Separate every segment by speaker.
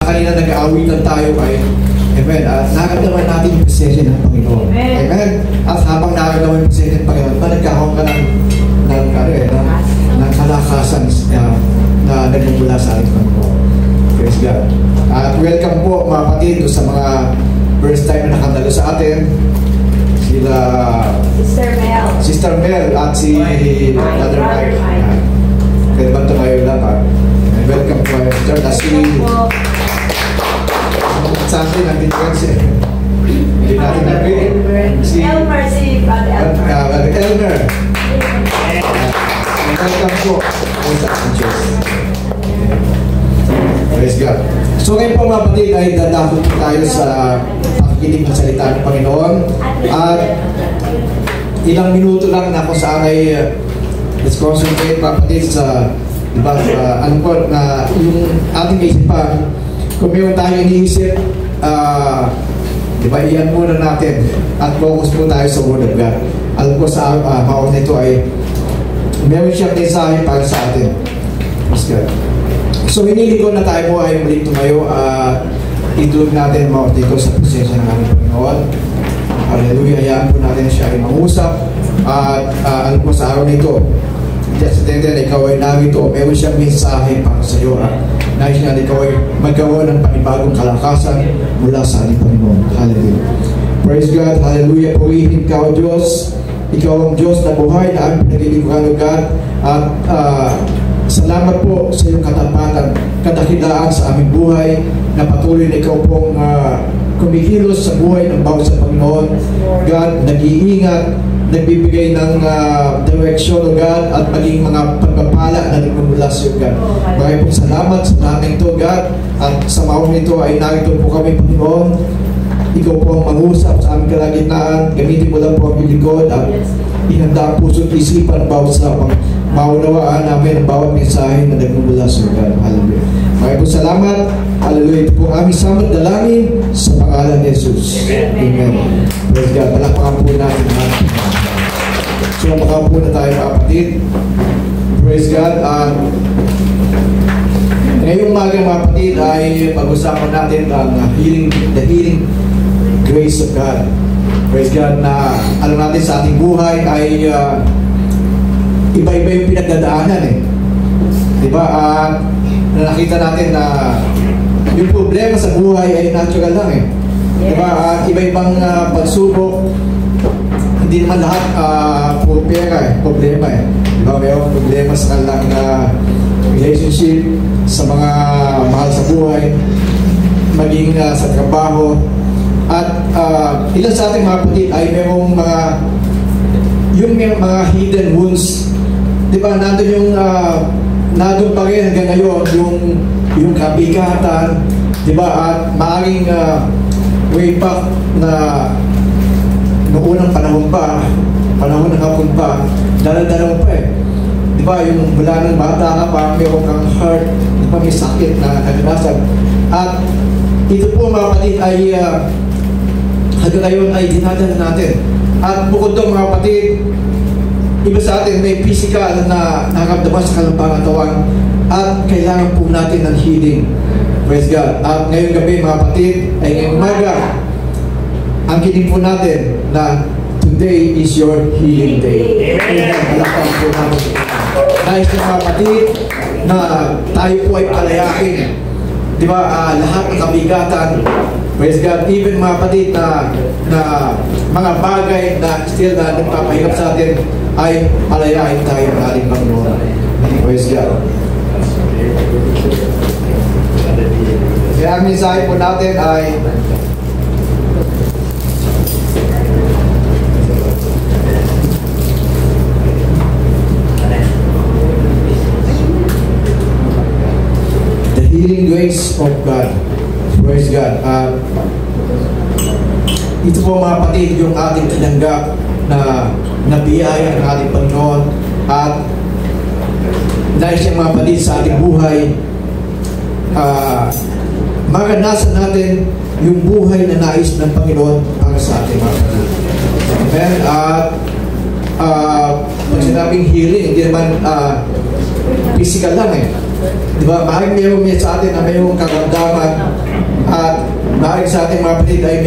Speaker 1: Kanina nag-aawitan tayo kay Amen. At nakaramdaman natin yung presensya ng Panginoon. Amen. At habang nakaramdaman yung presensya ng Panginoon, nagkakaroon ka ng kalakasan na nagmumula sa ating Panginoon. Praise God. At welcome po mga kapatid sa mga first time na nakadalo sa atin. Sila Sister Mel at si Brother Mike. Kaya ba ito kayo lahat? Welcome po kayo, Sister. At si sa atin, nandito kasi hindi natin nabili. Si Elmer, Elmer. Welcome po sa ating Diyos. Praise God. So ngayon po mga kapatid ay dadakot tayo sa pakikinig ng salita ng Panginoon. At ilang minuto lang na kung saan ay let's concentrate mga kapatid sa diba, ano po na yung ating isipan. Kung mayroon tayo iniisip, diba, iyan muna natin at focus po tayo sa Word of God. Alam ko sa maon nito ay meron siyang mensahe para sa atin. Praise God. So hinili ko na tayo po ay muli tumayo at itulog natin mga dito sa presensya ng aming Panginoon. Hallelujah. Hayaan po natin siya ay mangusap at alam ko sa araw nito just then ikaw ay narito, meron siyang mensahe para sa iyo. Nais niya ikaw ay magkaroon ng panibagong kalakasan mula sa ating Panginoon. Hallelujah. Praise God. Hallelujah. Purihin ka o Diyos. Ikaw ang Diyos na buhay na ang pinaglilingkuran ng God. At salamat po sa iyong katapatan, kadakilaan sa aming buhay na patuloy na ikaw pong kumikilos sa buhay ng bawat sa Panginoon. God, nag-iingat, nagbibigay ng direksyon o God at maging mga pagpapala na nagmumula sa iyo, God. Maraming pong salamat sa namin ito, God. At sa maong nito ay narito po kami, Panginoon. Ikaw po ang mangusap sa aming kalagitnaan. Gamitin mo lang po ang likod at ihanda ang puso't isipan bawat sa maunawaan namin ang bawat mensahe na nagmumula sa iyo, God. Hallelujah. Maraming pong salamat. Hallelujah. Ito po ang aming samad dalangin sa pangalan ni Jesus. Amen. Praise God. Palakpakan po natin. So, makaupo na tayo mga kapatid. Praise God. Ngayong umaga mga kapatid ay pag-usapan natin ang the healing grace of God. Praise God na alam natin sa ating buhay ay iba-iba yung pinagdadaanan eh. Diba? Nakita natin na yung problema sa buhay ay natural lang eh. Diba? Iba-ibang pagsubok. Hindi naman lahat puro pera eh, problema eh. Diba? Mayroong problema sa kanilang relationship, sa mga mahal sa buhay, maging sa trabaho. At ilan sa ating mga kapatid ay mayroong mga hidden wounds. Diba? Nandun yung nandun pa rin hanggang ngayon yung kabigatan. Diba? At maaaring way back na noong unang panahon ng hapon pa, dala-dala mo pa eh. Di ba, yung mula ng bata ka pa, mayroon kang heart, di ba, may sakit na nagnasag. At ito po mga kapatid ay hanggang ngayon ay dinadala natin. At bukod doon mga kapatid, iba sa atin may physical na nakaramdaman sa kalampangatawan at kailangan po natin ng healing. Praise God. At ngayong gabi mga kapatid, ay ngayong umaga, ang kinig po natin na today is your healing day. Amen. Malakpan po natin. Nais na mga kapatid na tayo po ay palayakin. Di ba? Lahat ng kabigatan. Praise God. Even mga kapatid na mga bagay na still na nagpapahirap sa atin ay palayakin tayo ng ating Panginoon. Praise God. Kaya ang mensahe po natin ay healing grace of God. Praise God. Ito po mga kapatid yung ating tinanggap na biyaya ng ating Panginoon at dahil siyang mga kapatid sa ating buhay, maranasan natin yung buhay na nais ng Panginoon para sa ating mga kapatid. Amen. At pag sinabing healing, hindi naman physical lang eh. Diba? Maraming mayroong sa atin na mayroong karamdaman marami sa ating mga kapatid ay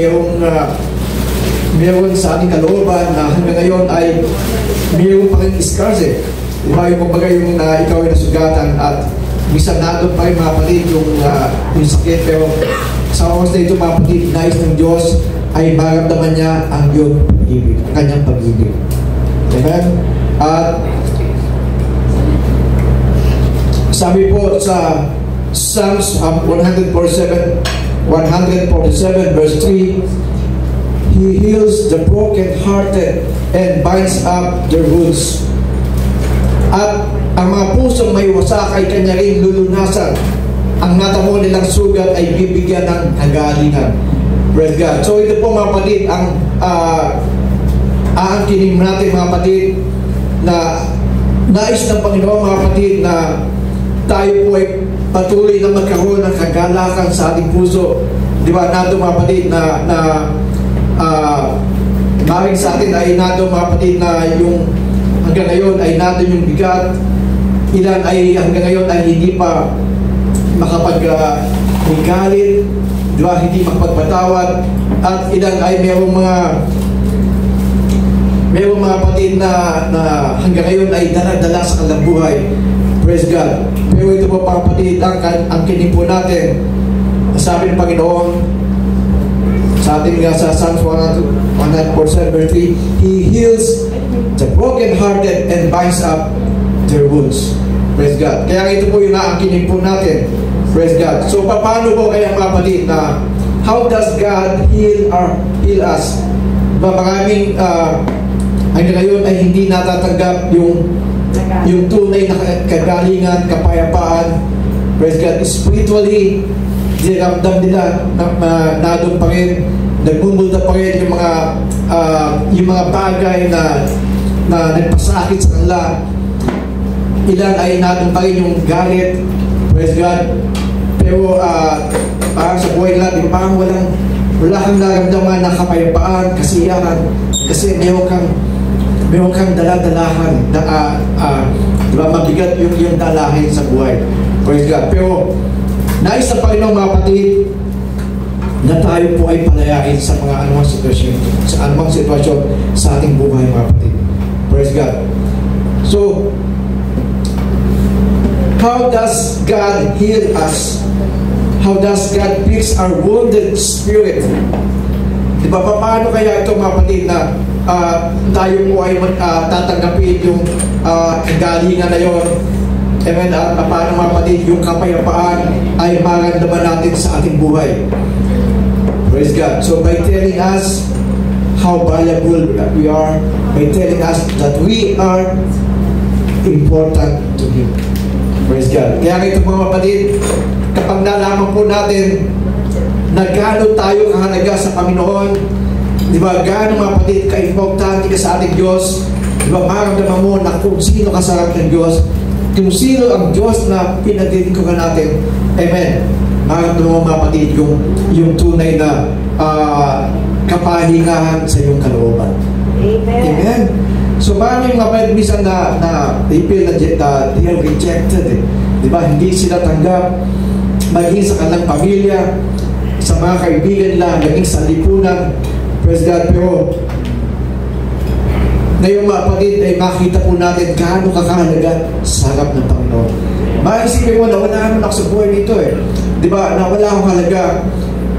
Speaker 1: meron sa ating kalooban na hanggang ngayon ay meron pa rin scars eh. Diba yung kumbaga yung ikaw ay nasugatan at minsan nadoon pa rin mga kapatid yung sakit, pero sa oras na ito mga kapatid, nais ng Diyos ay maramdaman niya ang iyong pag-ibig, ang kanyang pag-ibig. Amen? At sabi po sa Psalms 147 verse 3, He heals the broken-hearted and binds up their wounds. At ang mga pusong may wasak ay kanya rin lulunasan. Ang natamo nilang sugat ay bibigyan ng kagalingan. Praise God. So ito po mga kapatid, ang aangkinin natin mga kapatid na nais ng Panginoon mga kapatid na tayo po ay patuloy na magkaroon ng kagalakan sa ating puso. Di ba, nato mga kapatid na maring sa atin ay nato mga kapatid na yung hanggang ngayon ay nato yung bigat. Ilan ay hanggang ngayon ay hindi pa makapag-galit, di ba, hindi makapagpatawad. At ilan ay mayroong mga kapatid na hanggang ngayon ay dala-dala sa kanilang buhay. Praise God. Pero ito po mga kapatid, ang kinig po natin, sabi ng Panginoon sa ating sa Psalms 147 verse 3, He heals the broken-hearted and binds up their wounds. Praise God. Kaya ito po yung naangkinig po natin. Praise God. So paano po kaya mga kapatid na how does God heal us? Maraming hanggang ngayon ay hindi natatanggap yung tunay na kagalingan, kapayapaan. Praise God. Spiritually, diramdam nila na doon pa rin, nagmumulta pa rin yung mga bagay na nagpasakit sa kanila. Ilan ay nadoon pa rin yung galit. Praise God. Pero parang sa buhay nila, parang wala kang naramdaman na kapayapaan, kasiyahan, kasi meron kang dala-dalahan na diba, mabigat yung dalahin sa buhay. Praise God. Pero nais ng Panginoon mga kapatid na tayo po ay palayain sa mga anumang sitwasyon sa ating buhay mga kapatid. Praise God. So, how does God heal us? How does God fix our wounded spirit? Diba, paano kaya ito mga kapatid na tayo po ay tatanggapin yung kagalingan na yun? Amen. At paano mga kapatid, yung kapayapaan ay maramdaman natin sa ating buhay. Praise God. So by telling us how valuable we are, by telling us that we are important to Him. Praise God. Kaya ito mga kapatid, kapag nalaman po natin na gaano tayo kahalaga sa Panginoon, di ba, gaano mga kapatid ka-importante ka sa ating Diyos, di ba, maramdaman mo na kung sino ka sa ating Diyos, kung sino ang Diyos na pinagdidikuhan natin. Amen. Maramdaman mo mga kapatid yung tunay na kapahingahan sa iyong kalooban. Amen. Amen. So maraming mga kapatid minsan na they feel na they are rejected. Di ba? Hindi sila tanggap maging sa kanilang pamilya, sa mga kaibigan nila, maging sa lipunan. Praise God. Pero ngayon mga kapatid ay makita po natin gaano kakahalaga sa harap ng Panginoon. Maisipin mo na wala naman ako sa buhay nito eh. Diba? Na wala akong halaga.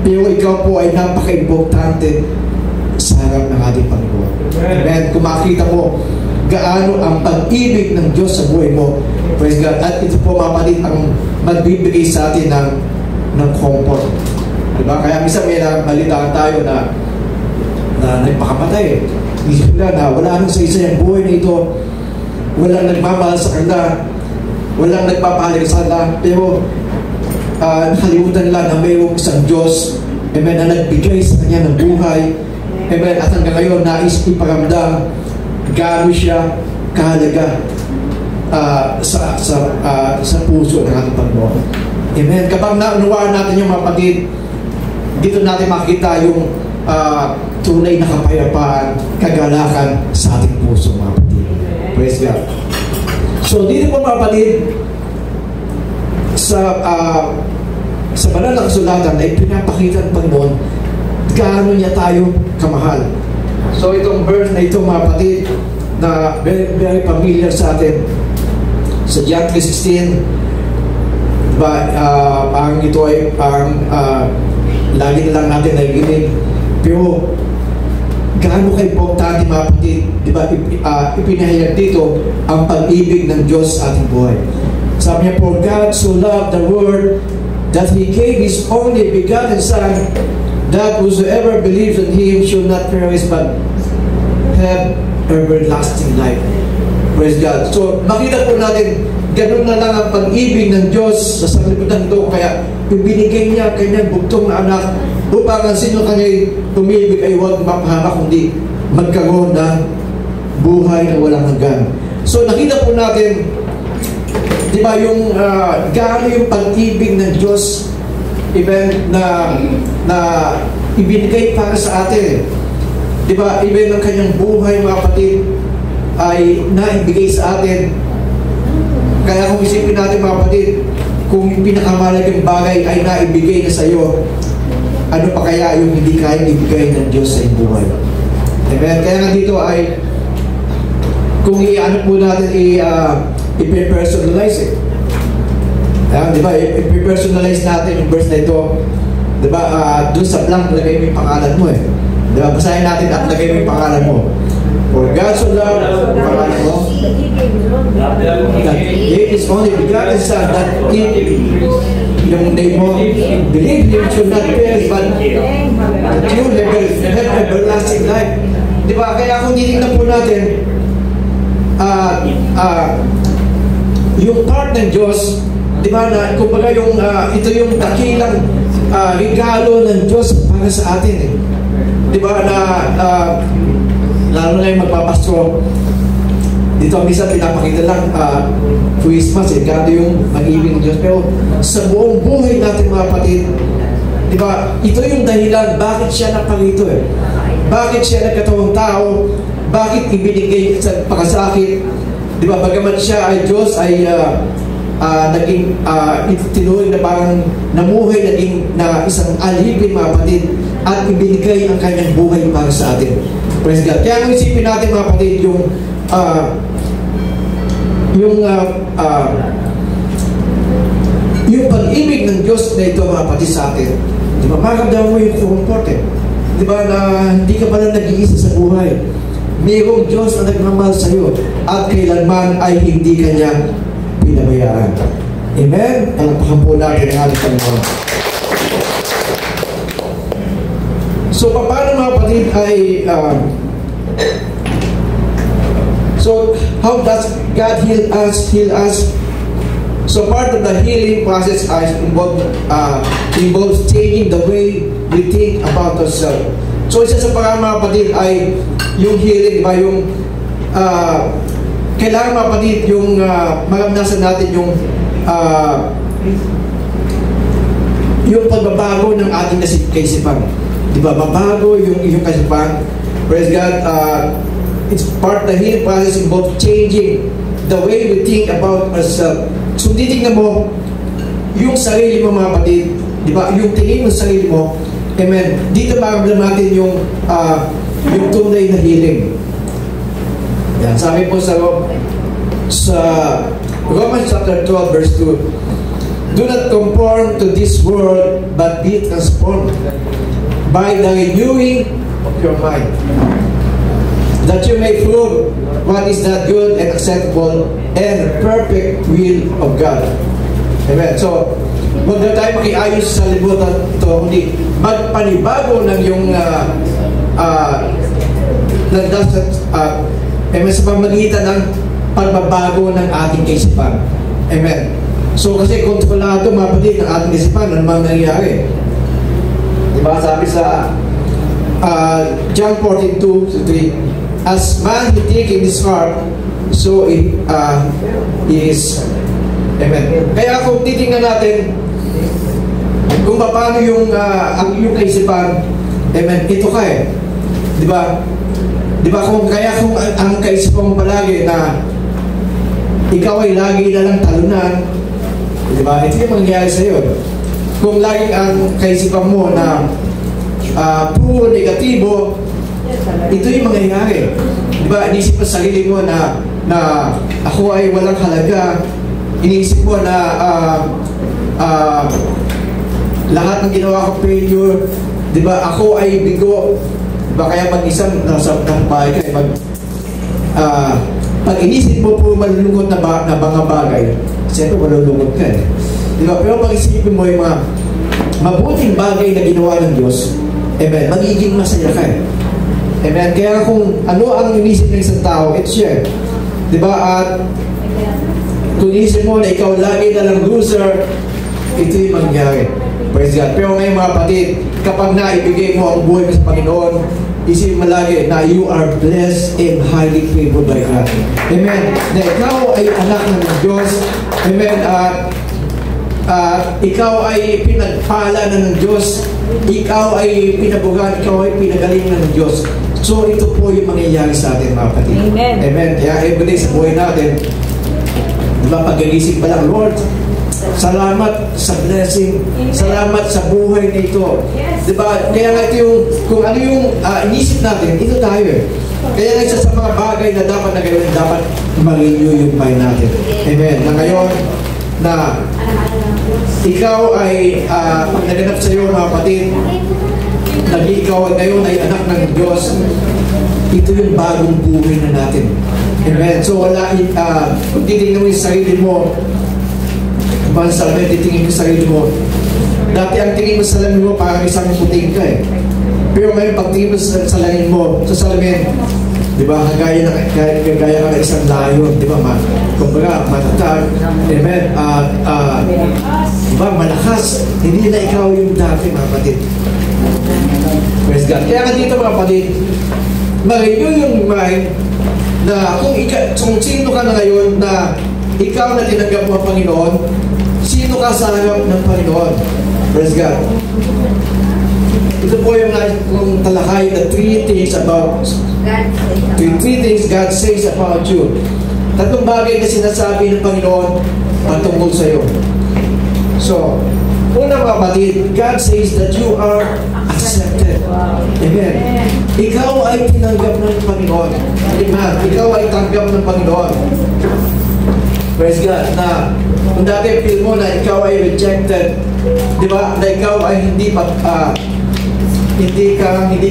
Speaker 1: Pero ikaw po ay napaka-importante sa harap ng ating Panginoon. Amen. Kung makita mo gaano ang pag-ibig ng Diyos sa buhay mo. Praise God. At ito po mga kapatid ang magbibigay sa atin ng comfort. Diba? Kaya minsan may nabalitaan tayo na nagpakamatay. Isip nila na wala nang sa isa yung buhay na ito, walang nagmamahal sa kanila, walang nagpapahalaga sa kanila, pero nakalimutan nila na mayroong isang Diyos, amen, na nagbigay sa kanya ng buhay, amen, at hanggang ngayon nais iparamdam gaano siya kahalaga sa puso ng ating Panginoon. Amen. Kapag naunawaan natin yung mga kapatid, dito natin makita yung tunay na kapayapaan, kagalakan sa ating puso, mga kapatid. Praise God. So, dito po mga kapatid, sa banal na kasulatan ay pinapakita ng Panginoon gaano niya tayo kamahal. So itong verse na ito mga kapatid na very, very familiar sa atin sa John 3:16, parang ito ay parang lagi na lang natin naiginig, pero gaano kayo importante mga kapatid, di ba, ipinahayag dito ang pag-ibig ng Diyos sa ating buhay. Sabi niya, for God so loved the world that He gave His only begotten Son, that whosoever believes in Him should not perish but have everlasting life. Praise God. So makita po natin, ganun na lang ang pag-ibig ng Diyos sa sanglibutan ito, kaya ibinigay niya kanyang bugtong na anak upang ang sino kanya'y tumibig ay huwag mapahamak, kundi magkaroon ng buhay na walang hanggan. So nakita po natin, di ba, yung gaano yung pag-ibig ng Diyos, even na ibinigay para sa atin. Di ba, even ang kanyang buhay mga kapatid ay naibigay sa atin. Kaya kung isipin natin mga kapatid, kung yung pinakamalagang bagay ay naibigay na sa iyo, ano pa kaya yung hindi kaya ibigay ng Diyos sa iyong buhay? Amen? Kaya nga dito ay, kung i-ano po natin, i-personalize Ayan, di ba? I-personalize natin yung verse na ito. Di ba? Doon sa blank, lagay mo yung pangalan mo eh. Di ba? Basahin natin at lagay mo yung pangalan mo. For God so loved, pangalan mo, that He is only begotten Son, that yung name mo, believe Him should not perish, but that you have everlasting life. Di ba? Kaya kung titignan po natin, yung part ng Diyos, di ba, na kumbaga yung ito yung dakilang regalo ng Diyos para sa atin eh. Di ba, na lalo na yung magpapasko dito, minsan pinapakita lang Christmas eh, gado yung mag-ibig ng Diyos, pero sa buong buhay natin mga kapatid, di ba, ito yung dahilan bakit siya naparito eh, bakit siya nagkatawang tao, bakit ibinigay sa pagkasakit. Di ba, bagaman siya ay Diyos, ay naging tinuring na parang namuhay, naging na isang alipin mga kapatid, at ibinigay ang kanyang buhay para sa atin. Praise God. Kaya kung isipin natin mga kapatid, yung pag-ibig ng Diyos na ito mga kapatid sa atin, di ba, maramdaman mo yung comfort eh. Di ba, na hindi ka pala nag-iisa sa buhay. Mayroong Diyos na nagmamahal sa iyo at kailanman ay hindi kanya pinabayaan. Amen? Palakpakan po natin ang ating Panginoon. So, paano mga kapatid ay so, how does God heal us? So, part of the healing process involves changing the way we think about ourselves. So, isa sa parang mga kapatid ay yung healing, ba yung kailangan mga kapatid yung maramdasan natin yung pagbabago ng ating kaisipan. Di ba? Mabago yung iyong kaisipan. Praise God. It's part of the healing process involves changing the way we think about ourselves. So, titignan mo yung sarili mo mga kapatid. Di ba? Yung tingin mo sa sarili mo. Amen. Dito maramdaman natin yung tunay na healing. Yan. Sabi po sa Romans chapter 12 verse 2, do not conform to this world, but be transformed by the renewing of your mind, that you may prove what is that good and acceptable and perfect will of God. Amen. So, huwag na tayo makiayos sa libutan ito, kundi magpanibago ng yung sa pamagitan ng pagbabago ng ating kaisipan. Amen. So, kasi kontrolado mga kapatid ng ating kaisipan, ano mang nangyayari. Diba? Sabi sa John 14:2-3, as man he think in his heart, so it is. Amen. Kaya kung titingnan natin kung paano yung kaisipan, amen, ito ka eh. Di ba? Di ba kung ang kaisipan mo palagi na ikaw ay lagi na lang talunan, di ba? Ito yung mangyayari sa iyo. kung laging ang kaisipan mo na puro negatibo, ito yung mangyayari. Diba, iniisip mo sa sarili mo na ako ay walang halaga. Iniisip mo na lahat ng ginawa ko failure. Diba, ako ay bigo. Diba, kaya mag-isang nasa bahay ka, pag inisip mo po malulungkot na mga bagay, siyempre malulungkot ka eh. Diba? Pero pag isipin mo yung mga mabuting bagay na ginawa ng Diyos, amen, magiging masaya ka eh. Amen. Kaya kung ano ang inisip ng isang tao, it's siya. Diba? At kung inisip mo na ikaw lagi na lang loser, ito yung mangyari. Praise God. Pero ngayon mga kapatid, kapag naibigay mo ang buhay mo sa Panginoon, isip mo lagi na you are blessed and highly favored by God. Amen. Na ikaw ay anak ng Diyos. Amen. Ikaw ay pinagpala ng Diyos. Ikaw ay pinabugan. Ikaw ay pinagalingan ng Diyos. So ito po yung mangyayari sa atin mga kapatid.
Speaker 2: Amen.
Speaker 1: Amen. Kaya everyday sa buhay natin, diba, pag-iisip pa lang, Lord, salamat sa blessing. Salamat sa buhay na ito. Diba? Kaya nga ito yung, kung ano yung inisip natin, ito tayo eh. Kaya nga isa sa mga bagay na dapat na gawin, dapat ma-renew yung mind natin. Amen. Na ngayon, na ikaw ay, pag naganap sa iyo mga kapatid, ikaw ngayon ay anak ng Diyos, ito yung bagong buhay na natin. Amen. So wala, kung titignan mo yung sarili mo, kung salamin, titingin mo sa sarili mo. Dati ang tingin mo sa salamin mo, parang isang puting ka eh. Pero ngayon, pag tingin mo sa salamin mo, sa salamin, di ba, gaya ka ng isang layon, di ba, kumbaga, matatag, amen, di ba, malakas, hindi na ikaw yung dati, mga kapatid. Praise God. Kaya nga dito, mga kapatid, ma-renew yung mind na kung sino ka na ngayon na ikaw na tinanggap mo ang Panginoon, sino ka sa harap ng Panginoon? Praise God. Ito po yung talakay na three things God says about you. Tatlong bagay na sinasabi ng Panginoon patungkol sa iyo. So, una mga kapatid, God says that you are accepted. Amen. Ikaw ay tinanggap ng Panginoon. Amen. Ikaw ay tanggap ng Panginoon. Praise God. Na kung dati feel mo na ikaw ay rejected, di ba? Na ikaw ay hindi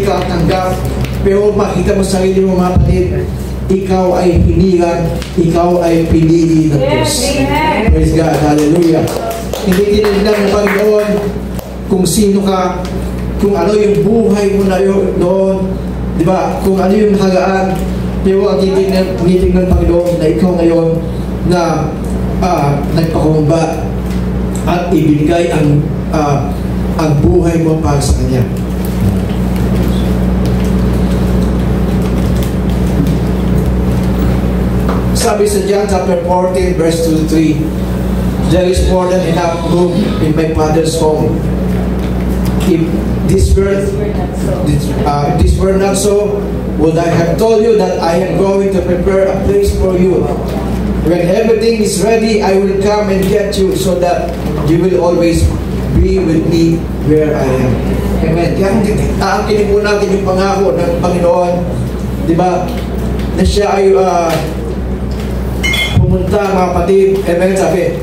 Speaker 1: ka tanggap, pero makita mo sa sarili mo mga kapatid, ikaw ay hiniran, ikaw ay pinili ng Diyos. Praise God. Hallelujah. Hindi tinignan ng Panginoon kung sino ka, kung ano yung buhay mo na noon, di ba? Kung ano yung hagaan, pero ang titignan ng Panginoon na ikaw ngayon na nagpakumbaba at ibigay ang buhay mo para sa Kanya. Sabi sa John chapter 14 verse 2-3, there is more than enough room in my Father's home. If this were not so, would I have told you that I am going to prepare a place for you? When everything is ready, I will come and get you so that you will always be with me where I am. Amen. Kaya kung aakinin po natin yung pangako ng Panginoon, di ba, na siya ay pumunta mga kapatid, amen, sabi,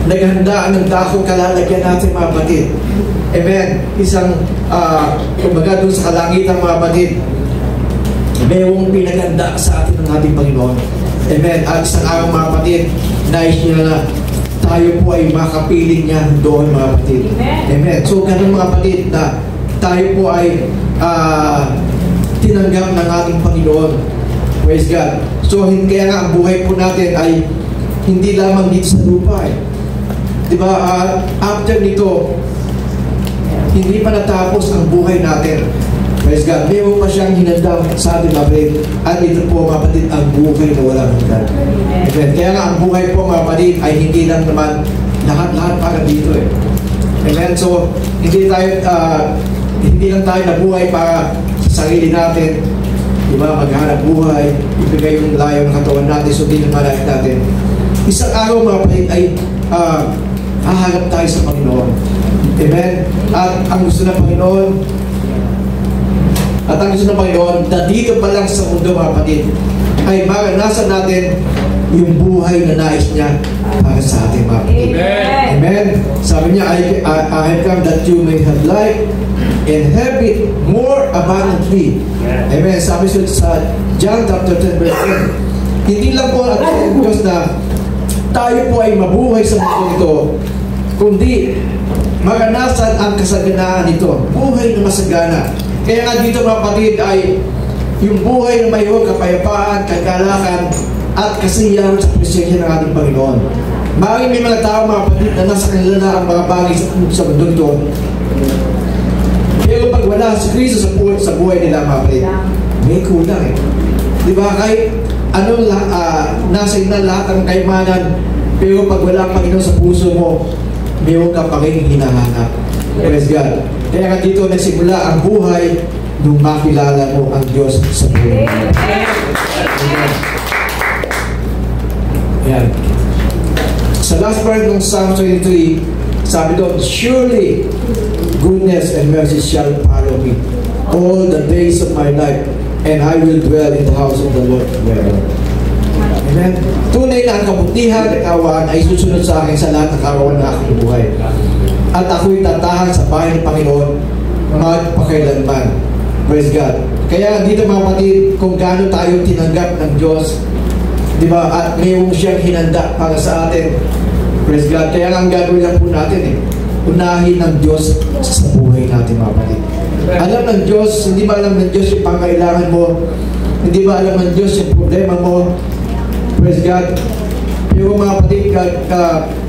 Speaker 1: naghanda ng dakong kalalagyan natin mga kapatid. Amen. Isang, kumbaga doon sa kalangitan mga kapatid, mayroong pinaganda sa atin ng ating Panginoon. Amen. At isang araw mga kapatid, nais niya na tayo po ay makapiling niya doon mga kapatid. Amen. So ganun mga kapatid na tayo po ay tinanggap ng ating Panginoon. Praise God. So kaya nga ang buhay po natin ay hindi lamang dito sa lupa eh. Diba? After nito, hindi pa natapos ang buhay natin. Praise God. Meron pa siyang hinanda sa ating kapatid. At ito po mga kapatid, ang buhay na walang hanggan. Amen. Kaya nga ang buhay po mga kapatid ay hindi lang naman lahat-lahat para dito eh. Amen. So, hindi lang tayo nabuhay para sa sarili natin. Diba? Maghanap buhay, ibigay yung layo ng katawan natin, so din ang malaki natin. Isang araw mga kapatid ay haharap tayo sa Panginoon. Amen? At ang gusto ng Panginoon, na dito pa lang sa mundo, mga kapatid, ay maranasan natin yung buhay na nais niya para sa ating mga kapatid. Amen? Sabi niya, I have come that you may have life and have it more abundantly. Amen? Sabi sa John chapter 10 verse 10, hindi lang po ang Diyos na tayo po ay mabuhay sa mundo ito, kundi maranasan ang kasaganaan nito. Buhay na masagana. Kaya nga dito, mga kapatid, ay yung buhay na mayroong kapayapaan, kagalakan, at kasiyahan sa presensya ng ating Panginoon. Maaaring may mga tao, mga kapatid, na nasa kanila na ang mga bagay sa mundo ito. Pero pag wala si Kristo sa buhay nila, mga kapatid, may kulang eh. Di ba? Kahit anong nasa ina lahat ng kayamanan, pero pag wala ang Panginoon sa puso mo, mayroon ka pa rin hinahanap. Praise God. Kaya nga dito nagsimula ang buhay nung makilala mo ang Diyos sa buhay mo. Yan. Sa last part ng Psalm 23, sabi doon, surely goodness and mercy shall follow me all the days of my life, and I will dwell in the house of the Lord forever. Amen. Tunay na ang kabutihan at kaawaan ay susunod sa akin sa lahat ng kaarawan ng aking buhay. At ako'y tatahan sa bahay ng Panginoon magpakailanman. Praise God. Kaya dito, mga kapatid, kung gaano tayo tinanggap ng Diyos, di ba, at mayroong siyang hinanda para sa atin. Praise God. Kaya ang gagawin lang po natin unahin ng Diyos sa buhay natin, mga kapatid. Alam ng Diyos, hindi ba alam ng Diyos yung pangailangan mo? Hindi ba alam ng Diyos yung problema mo? Praise God. Pero mga kapatid,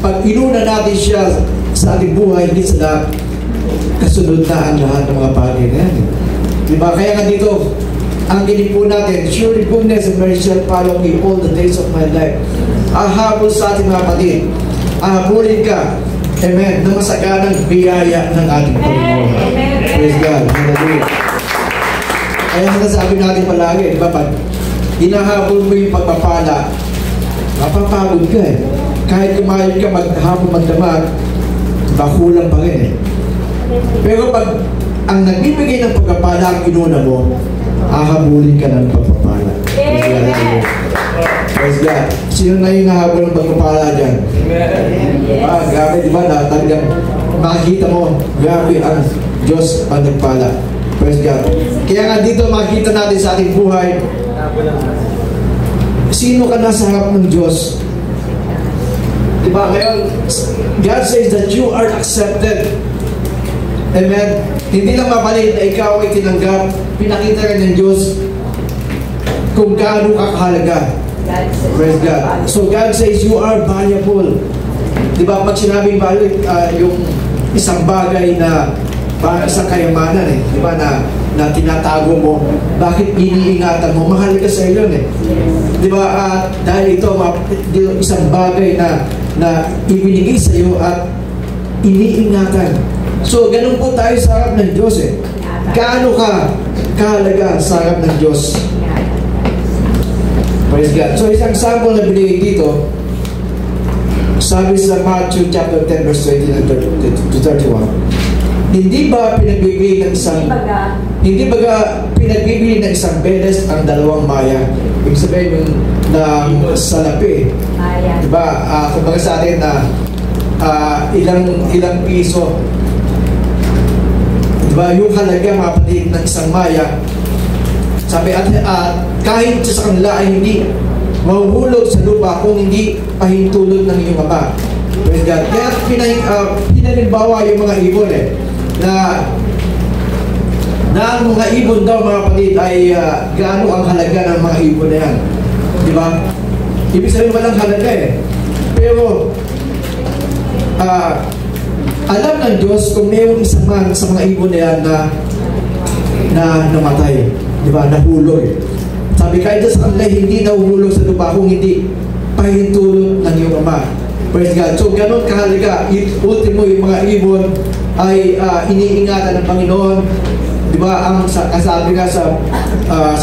Speaker 1: pag inuna natin siya sa ating buhay, hindi sa lahat, kasunod na ang lahat ng mga bagay na yan. Diba? Kaya nga dito, ang ginig po natin, surely goodness and mercy shall follow me all the days of my life. Ahabol sa ating mga kapatid. Ahabulin ka. Amen. Na masaganang biyaya ng ating Panginoon. Praise God. Hallelujah. Kaya sinasabi natin palagi, diba? Pag hinahabol mo yung pagpapala, mapapagod ka eh. Kahit kumayod ka maghapon magdamag, bakulang pa rin eh. Pero pag ang nagbibigay ng pagpapala ang inuna mo, hahabulin ka ng pagpapala. Praise God. Sino na yung nahabol ng pagpapala dyan? Grabe, diba? Talagang makikita mo, grabe ang Diyos ang nagpala. Praise God. Kaya nga dito makikita natin sa ating buhay, sino ka nasa harap ng Diyos? Diba? Ngayon, God says that you are accepted. Amen? Hindi lang mapalit na ikaw ay tinanggap. Pinakita ka ng Diyos kung gaano ka kahalaga. Praise God. So God says you are valuable. Diba? Pag sinabing value, yung isang bagay na parang isang kayamanan eh. Diba? Na tinatago mo, bakit iniingatan mo? Mahal ka sa iyo eh. Diba? Dahil ito, isang bagay na ibinigay sa iyo at iniingatan. So, ganun po tayo sa harap ng Diyos eh. Gaano ka kahalaga sa harap ng Diyos? Praise God. So, isang sample na binigay dito, sabi sa Matthew chapter 10 verse 20 to 31, hindi ba pinagbibili ng isang bedes ang dalawang maya? Ibig sabihin yung salapi. Diba? Kumbaga sa atin na ilang piso. Diba? Yung halaga, mga kapatid, ng isang maya. Sabi at kahit sa kanila ay hindi mahuhulog sa lupa kung hindi pahintulot ng iyong ama. Praise God. Kaya pinalimbawa yung mga ibon na ang mga ibon daw, mga kapatid, ay gaano ang halaga ng mga ibon na yan. Diba? Ibig sabihin walang halaga Pero alam ng Diyos kung mayroong isang man sa mga ibon na yan na namatay. Diba? Nahulog Sabi kahit sa kanila hindi nahuhulog sa lupa kung hindi pahintulot ng iyong ama. Praise God. So ganun kahalaga. Ultimo yung mga ibon ay iniingatan ng Panginoon. Diba? Ang sabi nga sa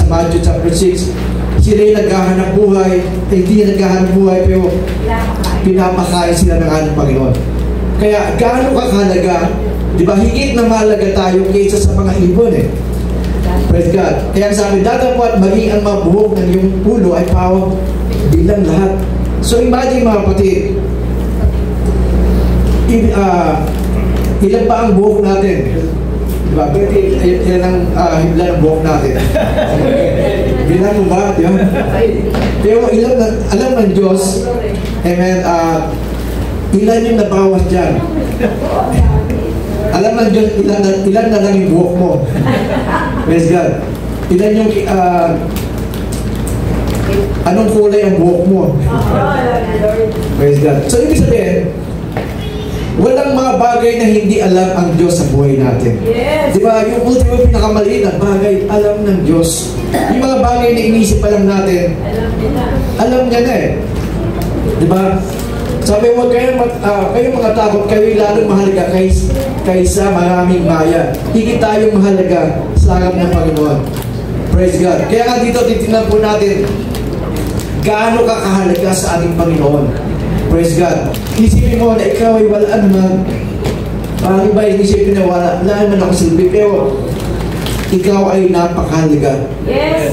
Speaker 1: Matthew chapter 6, sila yung naghahanap buhay, hindi naghahanap buhay pero pinapakain sila ng ating Panginoon. Kaya gaano ka kahalaga, di ba, higit na mahalaga tayo kaysa sa mga ibon eh. Praise God. Kaya sabi, datapwat maging ang mabuhok ng iyong ulo ay pawang bilang lahat. So imagine mga kapatid, ilan ba ang buhok natin? Diba? Ilan ang hibla ng buhok natin? Bilang mo ba? Diba? Pero alam ng Diyos, amen, ilan yung nabawas dyan? Alam ng Diyos, ilan na lang yung buhok mo? Praise God. Ilan yung, anong kulay ang buhok mo? Praise God. So, ibig sabihin, walang mga bagay na hindi alam ang Diyos sa buhay natin. Yes. Di ba? Yung ultimo pinakamaliit na bagay, alam ng Diyos. Yung mga bagay na inisip pa lang natin, alam niya na eh. Di ba? Sabi, huwag kayong mga takot, kayo lalong mahalaga kaysa maraming bayan. Higit tayong mahalaga sa harap ng Panginoon. Praise God. Kaya nga dito, titignan po natin, gaano ka kahalaga sa ating Panginoon. Praise God. Isipin mo na ikaw ay wala naman. Parang iba isipin na wala naman ako silbi. Pero ikaw ay napakahalaga. Yes.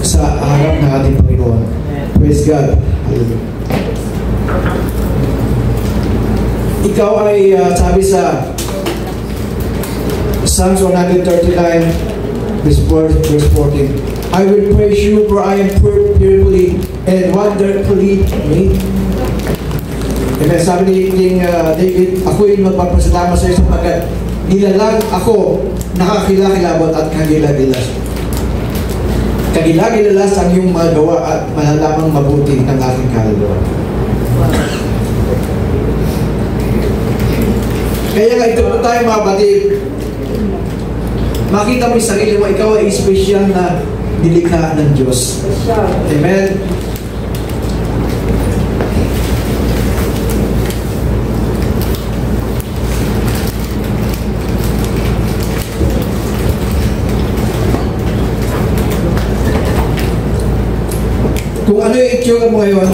Speaker 1: Sa harap ng ating Panginoon. Praise God. Ikaw ay sabi sa Psalms 139 verse 14, I will praise you for I am fearfully and wonderfully made. Kaya sabi ni King David, ako'y magpapasalamat sa iyo sapagkat nilalang ako nakakilakilabot at kagilagilas. Kagilagilas ang iyong mga gawa at malalamang mabuti ng aking kaluluwa. Kaya nga ito po tayo mga batid. Makita mo yung sarili mo, ikaw ay special na nilikha ng Diyos. Amen. Kung ano yung itsura mo ngayon,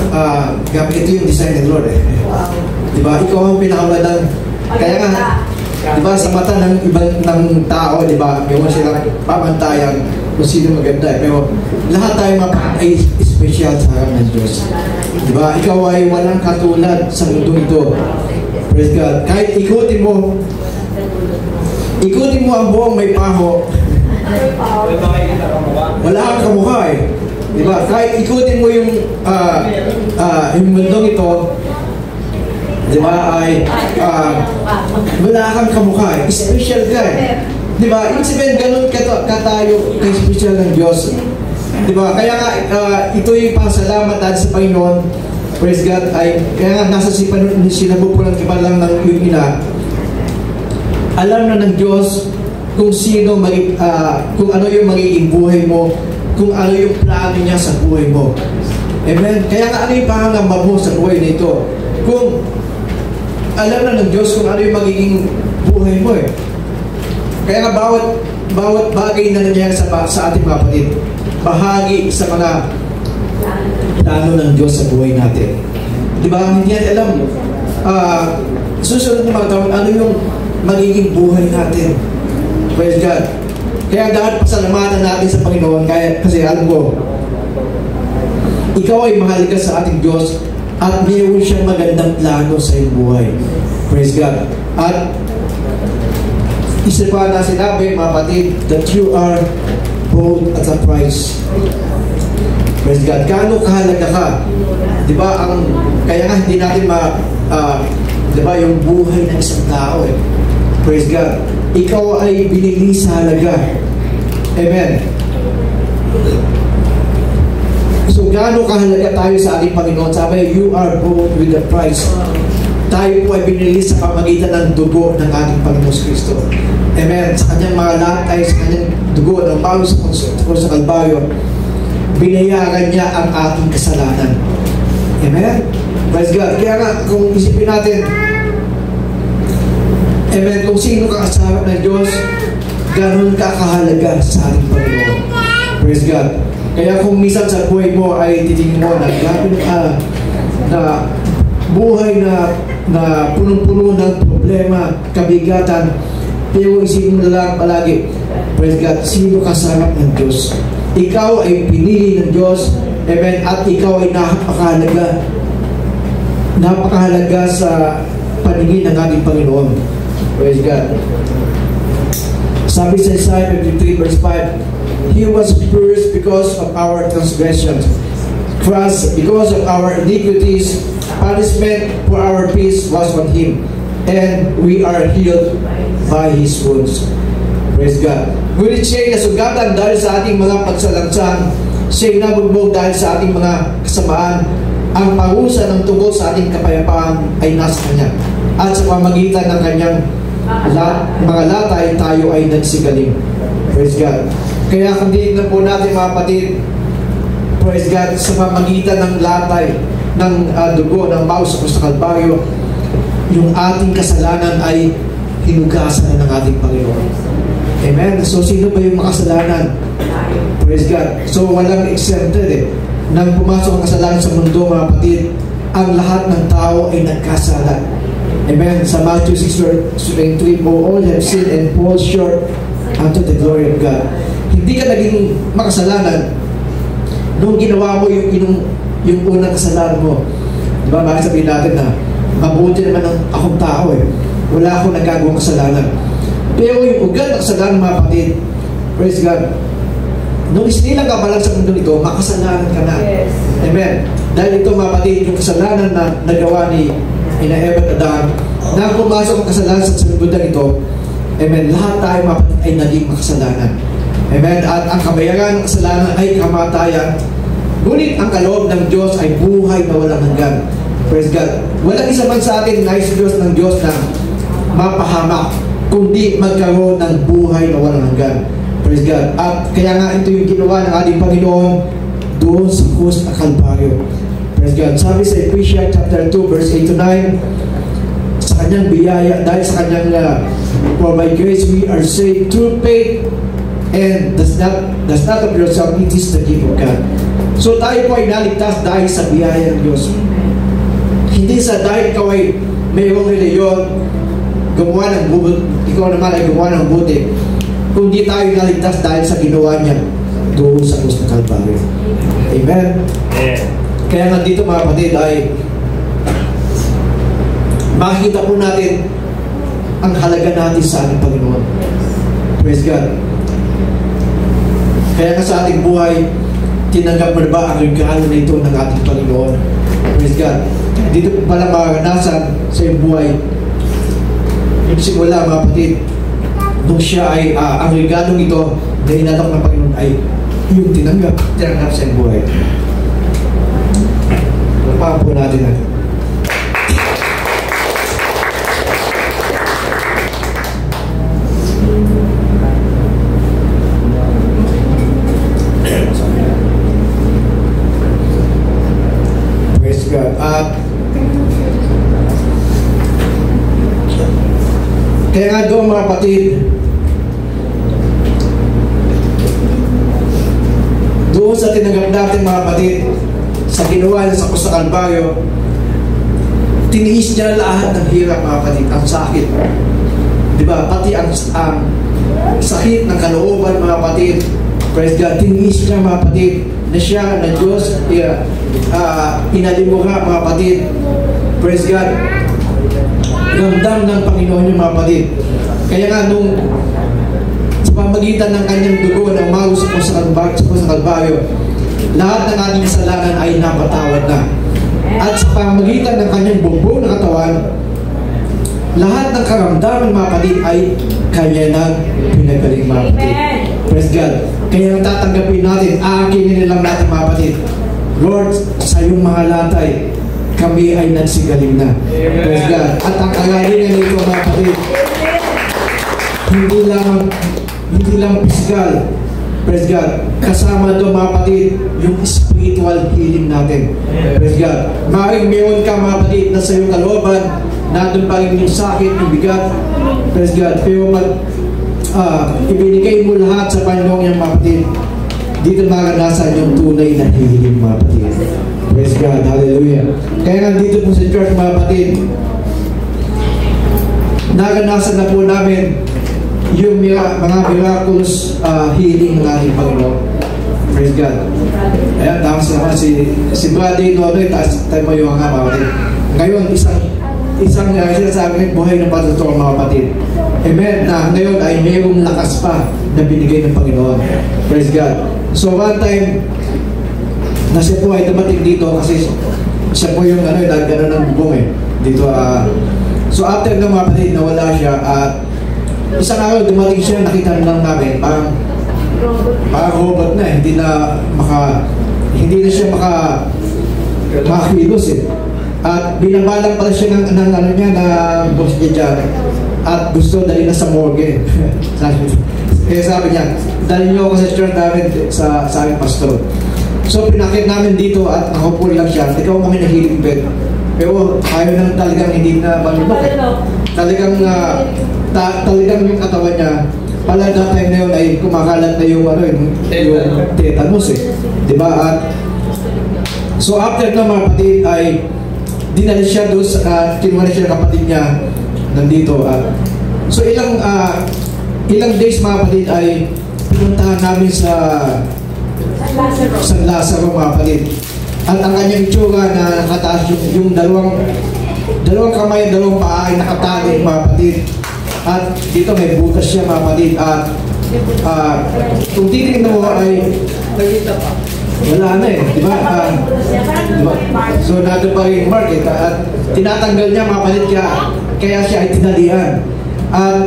Speaker 1: gamit ito yung design ng Lord eh. Wow. Diba? Ikaw ang pinakamagandang. Kaya nga, diba, sa mata ng ibang ng tao, diba, may silang pamantayan kung sino maganda eh. Pero lahat tayo ay special sa harap ng Diyos. Diba? Ikaw ay walang katulad sa mundo ito. Praise God. Kahit ikutin mo ang buong may paho, wala kang kamukha eh. Diba? Kahit ikutin mo yung mundong ito, diba, ay wala kang kamukha eh. Special ka eh. Diba? Ibig sabihin, ganun ka tayo kay special ng Diyos. Diba? Kaya nga, ito yung pasalamat natin sa Panginoon. Praise God. Kaya nga, nasa sinabupulan ka pa lang ng iyong ina. Alam na ng Diyos kung sino, kung ano yung magiging buhay mo, kung ano yung plano niya sa buhay mo. Amen? Kaya nga, ano yung pangangamba mo sa buhay nito? Kung alam na ng Diyos kung ano yung magiging buhay mo eh. Kaya nga, bawat bagay na nangyayari sa ating mga kapatid, bahagi sa mga plano ng Diyos sa buhay natin. Di ba? Hindi yan alam. Susunod na mga taon, ano yung magiging buhay natin? Praise God. Kaya dapat pasalamatan natin sa Panginoon kasi alam ko, ikaw ay mahalaga sa ating Diyos at mayroon siyang magandang plano sa iyong buhay. Praise God. At isa pa na sinabi, mga kapatid, that you are bought at a price. Praise God. Gaano kahalaga ka? Diba, kaya nga hindi natin diba, yung buhay ng isang tao eh. Praise God. Ikaw ay binili sa halaga. Amen. So, gaano kahalaga tayo sa ating Panginoon? Sabi, you are bought with a price. Tayo po ay binili sa pamagitan ng dugo ng ating Panginoon Kristo. Amen. Sa kanyang mga latay, sa kanyang dugo ng bago sa Kalbaryo, binayaran niya ang ating kasalanan. Amen. Praise God. Kaya nga, kung isipin natin, amen, kung sino ka sa harap ng Diyos, ganun ka kahalaga sa ating Panginoon. Praise God. Kaya kung minsan sa buhay mo ay titingin mo na grabe na buhay na punong-puno ng problema, kabigatan, pero isipin mo lang palagi, praise God, sino kasama ng Diyos? Ikaw ay pinili ng Diyos, amen, at ikaw ay napakahalaga sa paningin ng ating Panginoon. Praise God. Sabi sa Isaiah 53 verse 5, He was bruised because of our transgressions, crushed because of our iniquities. Punishment for our peace was on Him, and we are healed by His wounds. Praise God. Ngunit siya'y nasugatan dahil sa ating mga pagsalansang, siya'y nabugbog dahil sa ating mga kasamaan. Ang parusa ng tungkol sa ating kapayapaan ay nasa Kanya, at sa pamagitan ng Kanyang mga latay tayo ay nagsigaling. Praise God. Kaya kung dinignan po natin mga kapatid, praise God, sa pamagitan ng latay ng dugo ng bawas sa Kalbaryo, yung ating kasalanan ay hinugasan ng ating Panginoon. Amen. So sino ba yung makasalanan? Praise God. So walang exempted nang pumasok ang kasalanan sa mundo mga kapatid, ang lahat ng tao ay nagkasala. Amen. Sa Matthew 6:23, all have sinned and fall short unto the glory of God. Hindi ka naging makasalanan nung ginawa mo yung unang kasalanan mo. Diba? Bakit sabihin natin na mabuti naman akong tao wala akong nagagawang kasalanan. Pero yung ugat ng kasalanan mga kapatid, praise God, nung isinilang ka pa lang sa mundo nito, makasalanan ka na. Yes. Amen. Dahil ito mga kapatid, yung kasalanan na nagawa ni Ina Eva at Adan, na pumasok ang kasalanan sa mundo nito, amen, lahat tayo mga kapatid ay naging makasalanan. Amen. At ang kabayaran ng kasalanan ay kamatayan. Ngunit ang kaloob ng Diyos ay buhay na walang hanggan. Praise God. Walang isa man sa atin nais Diyos ng Diyos na mapahamak, kundi magkaroon ng buhay na walang hanggan. Praise God. At kaya nga ito yung ginawa ng ating Panginoon doon sa krus ng Kalbaryo. Praise God. Sabi sa Ephesians chapter 2 verse 8 to 9, sa kanyang biyaya, dahil sa kanyang for by grace we are saved through faith, and does not of yourself, it is the gift of God. So tayo po ay naligtas dahil sa biyaya ng Diyos. Hindi sa dahil ikaw ay mayroong reliyon, gumawa ng buti, ikaw naman ay gumawa ng buti, kundi tayo naligtas dahil sa ginawa niya doon sa krus ng Kalbaryo. Amen? Kaya nga dito mga kapatid ay makikita po natin ang halaga natin sa ating Panginoon. Praise God. Kaya nga sa ating buhay, tinanggap mo na ba ang regalo na ito ng ating Panginoon? Praise God. Dito pala maranasan sa iyong buhay. Yung simula mga kapatid, nung siya ay, ang regalo ito na inalok ng Panginoon ay yung tinanggap sa iyong buhay. Lapahan po natin natin. Praise God. Kaya nga doon mga kapatid, doon sa tinanggap natin mga kapatid, sa ginawa niya sa krus ng Kalbaryo, tiniis niya lahat ng hirap mga kapatid, ang sakit. Diba? Pati ang sakit ng kalooban mga kapatid, praise God, tiniis niya mga kapatid, na siya, na Diyos, inalimura mga kapatid, praise God, ramdam ng Panginoon yung mga kapatid. Kaya nga nung sa pamagitan ng kanyang dugo ng maus sa krus ng Kalbaryo, lahat ng ating kasalanan ay napatawad na. At sa pamagitan ng kanyang bugbog na katawan, lahat ng karamdaman mga kapatid ay kanya na pinagaling mga kapatid. Praise God. Kaya tatanggapin natin, aakinin lang natin mga kapatid, Lord, sa iyong mga latay, kami ay nagsigaling na. Praise God. At ang kagalingan nito mga kapatid, hindi lang physical. Praise God. Kasama doon mga kapatid, yung spiritual healing natin. Praise God. Maring meron ka mga kapatid na sa iyong kalooban, nandun pa rin yung sakit, yung bigat. Praise God. Pero ibinigay mo lahat sa Panginoon yung mga kapatid, dito maranasan yung tunay na healing mga kapatid. Praise God. Hallelujah. Kaya nga dito po sa church, mga kapatid, naganasan na po namin yung mga miraculous healing ng ating Panginoon. Praise God. Ayan, tapos naman si Brady Nonoy, tayo mo yung mga kapatid. Ngayon, isang sinasabi ng buhay ng patutuwa, mga kapatid. Amen. Na ngayon ay mayroong lakas pa na binigay ng Panginoon. Praise God. So one time, na siya po ay dumating dito kasi siya po yung gano'n ng bubong dito. So after ng mga kapatid, nawala siya at isang araw dumating siya, nakita lang namin parang robot na hindi na siya makakilos at binabalang pala siya ng boss niya dyan at gusto dali na sa morgue. Kaya sabi niya, dali niyo ako sa church namin sa aming pastor. So pinakit namin dito at nakaupo lang siya. Ikaw kami na healing bed. Pero ayaw na talagang hindi na malubak. Talagang yung katawan niya, pala that time na yun ay kumakalat na yung tetanus diba? At so after na mga kapatid ay dinali siya doon kinuha siya ng kapatid niya nandito. So ilang days mga kapatid ay pinuntahan namin sa San Lazaro mga kapatid. At ang kanyang itsura na nakataas yung dalawang kamay, dalawang paa ay nakatali mga kapatid. At dito may butas siya mga kapatid. At kung titignan mo ay wala na diba? So nado pa yung mark at tinatanggal niya mga kapatid, kaya siya ay tinalian. At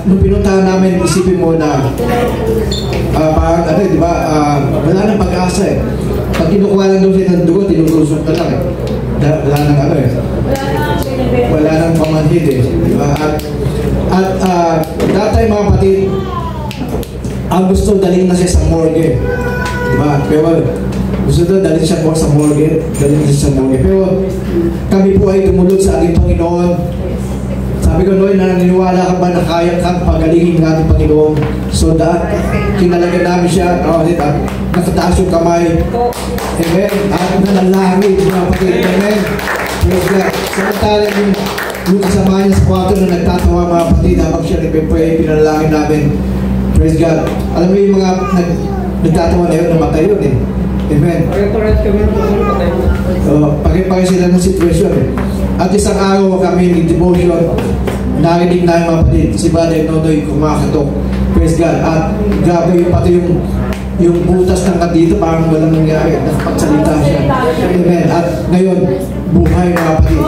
Speaker 1: nung pinuntahan namin, isipin mo na parang diba, wala nang pag-asa pag kinukuha lang daw siya ng dugo, tinutusok ka lang wala nang wala nang pamanhid diba? At that time mga kapatid, ang gusto dalhin na siya sa morgue, diba? Pero gusto daw dalhin siya po sa morgue, pero kami po ay tumulog sa ating Panginoon. Sabi ko, Noy, naniniwala ka ba na kaya kang pagalingin ng ating Panginoon? So kinalagan namin siya, nakataas yung kamay. Amen. At nanalangin, mga kapatid. Amen. Praise God. Samantala yung kasama niya sa kwarto na nagtatawa, mga kapatid, habang siya nagpipray, pinalangin namin. Praise God. Alam mo yung mga nagtatawa na yun, namatay yun Amen. Pag-ipagay sila ng sitwasyon At isang araw kami ng devotion, narinig na mga kapatid, si Brother Nonoy kumakatok. Praise God. At grabe pati yung butas ng dito, parang walang nangyari. Nakapagsalita siya. Amen. At ngayon, buhay mga kapatid.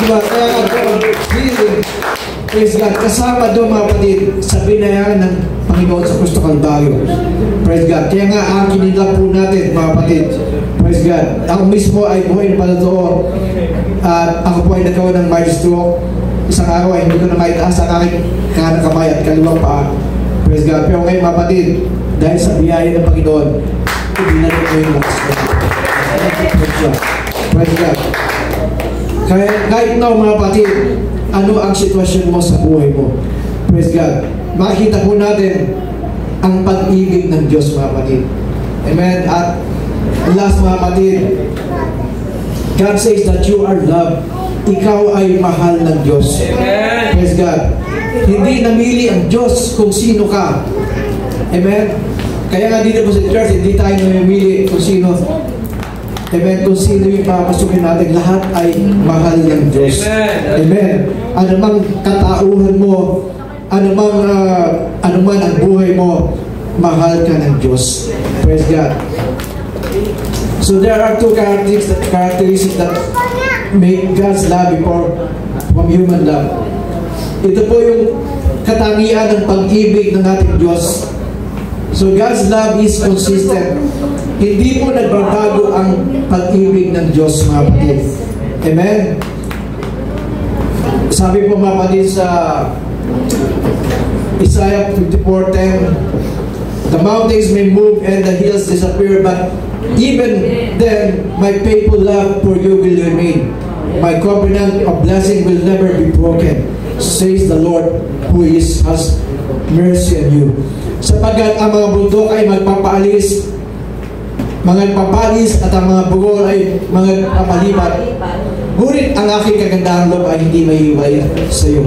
Speaker 1: Diba? Kaya healing. Praise God. Kasama doon mga kapatid sa binayaran ng Panginoon sa Kristo Kalbaryo. Praise God. Kaya nga akin nila po natin mga kapatid. Praise God. Ako mismo ay buhay na palatoon. At ako po ay nagkaroon ng mild stroke. Isang araw ay hindi ko na maitaas ang aking kanang kamay at kaliwang paa. Praise God. Pero ngayon mga kapatid, dahil sa biyaya ng Panginoon, ibinalik ko yung lakas ko. Praise God. Kaya kahit now mga kapatid, ano ang sitwasyon mo sa buhay mo? Praise God. Makikita po natin ang pag-ibig ng Diyos mga kapatid. Amen. At last mga kapatid, God says that you are loved. Ikaw ay mahal ng Diyos. Amen. Praise God. Hindi namili ang Diyos kung sino ka. Amen. Kaya nga dito po sa church, hindi tayo namimili kung sino. Amen. Kung sino yung papasukin natin, lahat ay mahal ng Diyos. Amen. Anumang katauhan mo, anuman ang buhay mo, mahal ka ng Diyos. Praise God. So there are two characteristics that make God's love from human love. Ito po yung katangian ng pag-ibig ng ating Diyos. So God's love is consistent. Hindi po nagbabago ang pag-ibig ng Diyos, mga kapatid. Amen? Sabi po mga kapatid sa Isaiah 54:10, the mountains may move and the hills disappear, but even then, my faithful love for you will remain. My covenant of blessing will never be broken, says the Lord, who has mercy on you. Sapagkat ang mga bundok ay magpapaalis mga papalis at ang mga bugol ay mga papalipat. Ngunit ang aking kagandahang loob ay hindi mahiwalay sa iyo.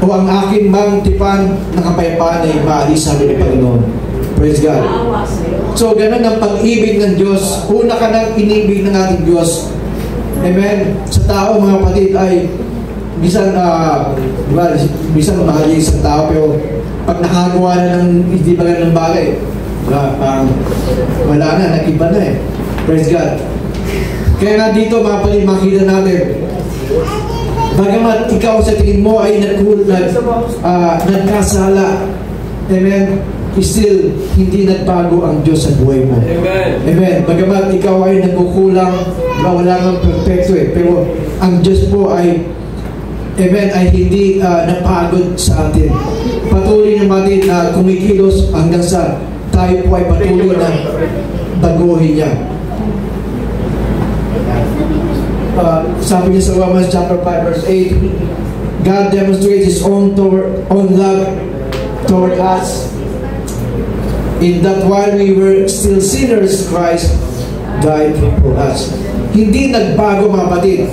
Speaker 1: O ang aking tipan ng kapayapaan ay maalis sa amin ng Panginoon. Praise God. So, ganun ang pag-ibig ng Diyos. Una ka ng inibig ng ating Diyos. Amen. Sa tao, mga kapatid, ay bisan mahal yung isang tao, pero pag nakagawa na ng hindi ba ganun bagay, wala na, nag-iba na eh. Praise God. Kaya nga dito, mga kapatid, makita natin, bagamat ikaw sa tingin mo ay nagkasala, amen, still, hindi nagbago ang Diyos sa buhay mo. Amen. Amen. Bagamat ikaw ay nagkukulang, wala kang perfecto eh, pero ang Diyos po ay, amen, ay hindi napagod sa atin. Patuloy naman na kumikilos hanggang sa tayo po ay patuloy na baguhin niya. Sabi niya sa Romans chapter 5 verse 8, God demonstrates His own love toward us in that while we were still sinners, Christ died for us. Hindi nagbago, mga kapatid.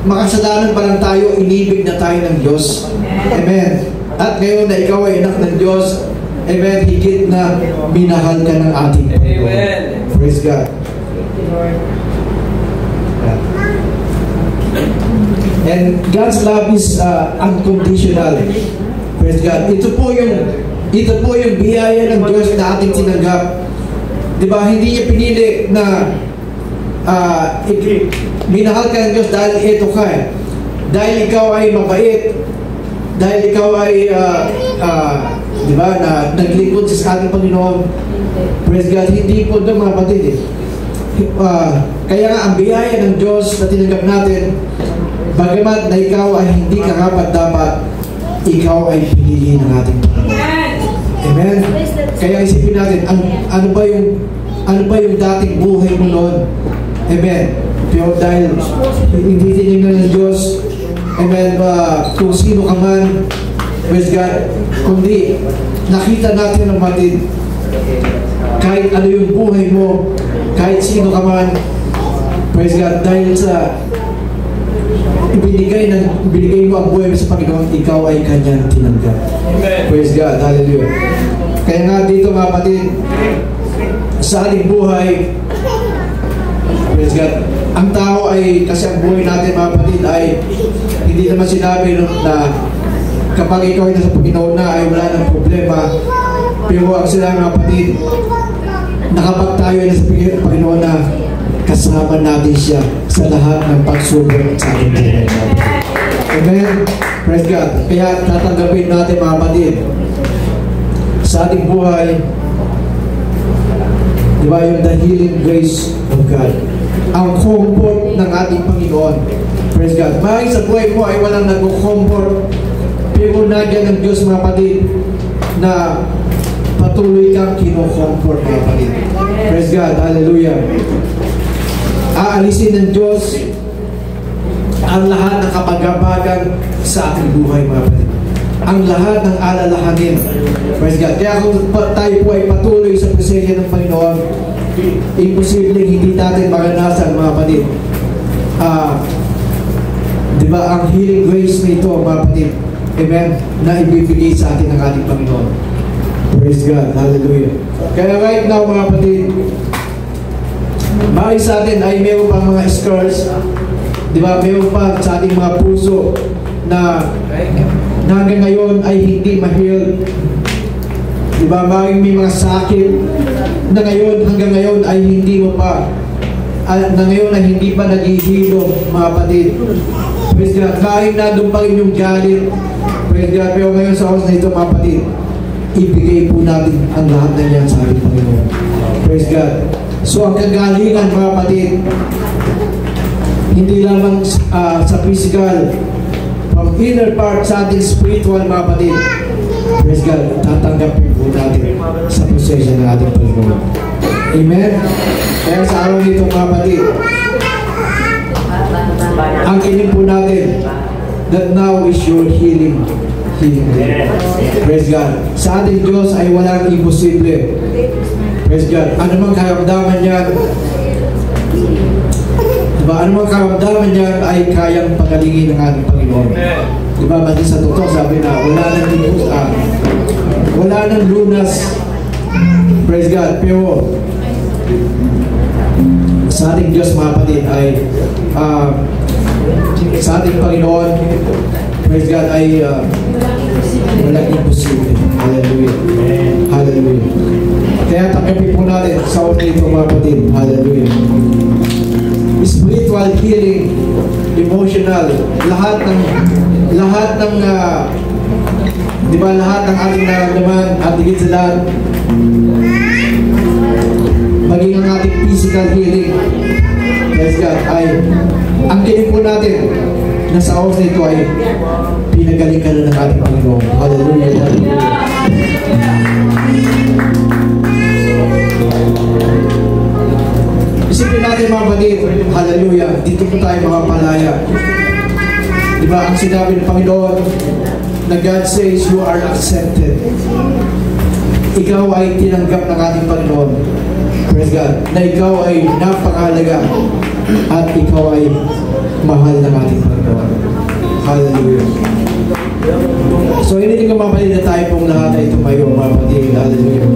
Speaker 1: Makasalanan pa lang tayo, inibig na tayo ng Diyos. Amen. At ngayon na ikaw ay anak ng Diyos, amen, higit na minahal ka ng ating Panginoon. Amen. Praise God. And God's love is unconditional. Praise God. Ito po yung biyaya ng Diyos na ating tinanggap. Diba? Hindi niya pinili na minahal ka ng Diyos dahil ito ka eh. Dahil ikaw ay mabait, dahil ikaw ay diba, na naglingkod sa ating Panginoon. Praise God. Hindi po ito, mga kapatid eh. Kaya nga ang biyaya ng Diyos na tinanggap natin, bagamat na ikaw ay hindi karapat-dapat, ikaw ay pinili ng ating Panginoon. Amen? Kaya isipin natin, ano ba yung dating buhay mo noon? Amen? Pero dahil hindi tinignan ng Diyos, amen, kung sino ka man, praise God, kundi nakita natin ng matid, kahit ano yung buhay mo, kahit sino ka man, praise God, dahil sa ibinigay mo ang buhay mo sa Panginoon, ikaw ay kanyang tinanggap. Praise God, hallelujah. Kaya nga dito, mga kapatid, sa ating buhay, praise God, ang tao ay, kasi ang buhay natin, mga kapatid, ay hindi naman sinabi na kapag ikaw ay nasa Panginoon na, ay wala ng problema. Pero ang sinabi, mga kapatid, na kapag tayo ay nasa Panginoon na, kasama natin siya sa lahat ng pagsubok sa ating buhay. Amen? Praise God. Kaya tatanggapin natin, mga kapatid, sa ating buhay, di ba, yung the healing grace of God, ang comfort ng ating Panginoon. Praise God. Maaaring sa buhay mo ay walang nag-comfort, pero nagyan ng Diyos, mga kapatid, na patuloy kang kino-comfort, mga kapatid. Praise God. Hallelujah. Aalisin ng Diyos ang lahat ng kapagabagan sa ating buhay, mga kapatid. Ang lahat ng alalahanin. Praise God. Kaya kung tayo po ay patuloy sa presensya ng Panginoon, imposibleng hindi natin maranasan, mga kapatid. Diba, ang healing grace na ito, mga kapatid, amen, na ibibigay sa atin ng ating Panginoon. Praise God. Hallelujah. Kaya right now, mga kapatid, bakit sa atin ay meron pang mga scars, di ba? Meron pa sa ating mga puso na hanggang ngayon ay hindi ma-heal. Di ba? Bakit may mga sakit na ngayon, hanggang ngayon ay hindi mo pa, na ngayon ay hindi pa naghihilo, mga kapatid. Praise God. Bakit na doon pa rin yung galit? Praise God. Pero ngayon sa oras na ito, mga kapatid, ibigay po natin ang lahat na yan sa ating Panginoon. Praise God. So ang kagalingan, mga kapatid, hindi lamang sa physical, from inner part sa ating spiritual, mga kapatid. Praise God, tatanggapin po natin sa prosesya ng ating Panginoon. Amen? Kaya sa araw nito, mga kapatid, ang kinig po natin, that now is your healing day. Praise God. Sa ating Diyos ay walang imposible. Praise God. Ano mang karamdaman yan, diba? Ano mang karamdaman yan ay kayang pagalingin ng ating Panginoon. Diba? Mati sa totoo, sabi na wala nang lubos, wala nang lunas. Praise God. Pero sa ating Diyos, mga kapatid, ay sa ating Panginoon, praise God, ay walang imposible. Hallelujah. Hallelujah. Kaya takipin po natin sa una ito, mga kapatid. Hallelujah. Spiritual healing, emotional, lahat ng di ba, lahat ng ating nararamdaman at higit sa lahat, maging ang ating physical healing, praise God, ay ang kinig po natin na sa oras na ito ay pinagaling ka na ng ating Panginoon. Hallelujah. Hallelujah. Isipin natin, mga kapatid, hallelujah, dito po tayo makapalaya. Diba, ang sinabi ng Panginoon na God says you are accepted. Ikaw ay tinanggap ng ating Panginoon. Praise God. Na ikaw ay napakahalaga at ikaw ay mahal ng ating Panginoon. Hallelujah. So, initin ko, mga kapatid, na tayo pong lahat ay tumayo, mga kapatid. Hallelujah.